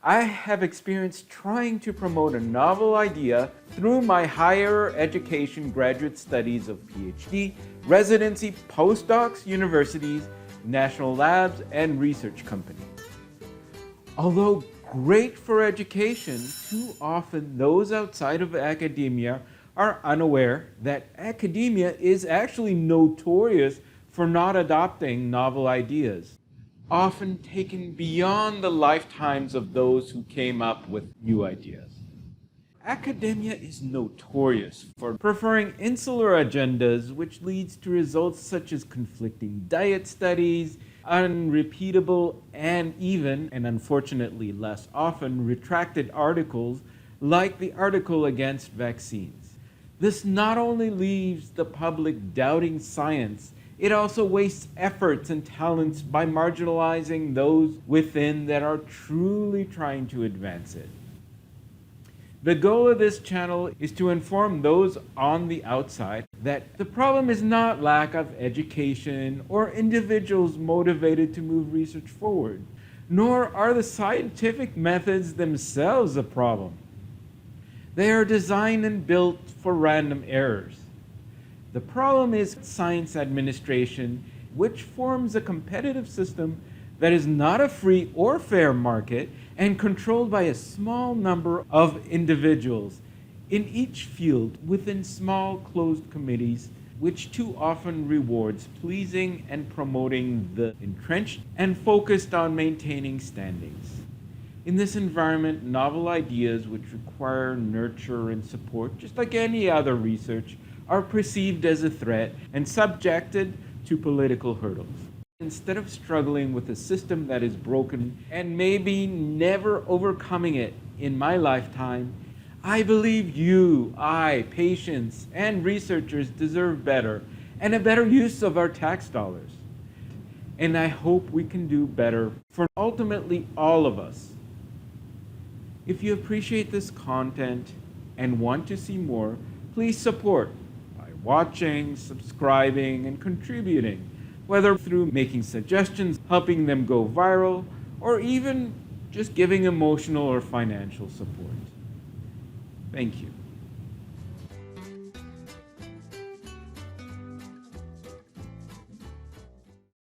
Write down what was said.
I have experienced trying to promote a novel idea through my higher education graduate studies of PhD, residency, postdocs, universities, national labs, and research companies. Although great for education, too often those outside of academia are unaware that academia is actually notorious for not adopting novel ideas, often taken beyond the lifetimes of those who came up with new ideas. Academia is notorious for preferring insular agendas, which leads to results such as conflicting diet studies, unrepeatable, and even, and unfortunately less often, retracted articles like the article against vaccines. This not only leaves the public doubting science, it also wastes efforts and talents by marginalizing those within that are truly trying to advance it. The goal of this channel is to inform those on the outside that the problem is not lack of education or individuals motivated to move research forward, nor are the scientific methods themselves a problem. They are designed and built for random errors. The problem is science administration, which forms a competitive system that is not a free or fair market and controlled by a small number of individuals in each field within small closed committees, which too often rewards pleasing and promoting the entrenched and focused on maintaining standings. In this environment, novel ideas which require nurture and support, just like any other research, are perceived as a threat and subjected to political hurdles. Instead of struggling with a system that is broken and maybe never overcoming it in my lifetime, I believe you, patients, and researchers deserve better and a better use of our tax dollars. And I hope we can do better for ultimately all of us. If you appreciate this content and want to see more, please support by watching, subscribing, and contributing, whether through making suggestions, helping them go viral, or even just giving emotional or financial support. Thank you.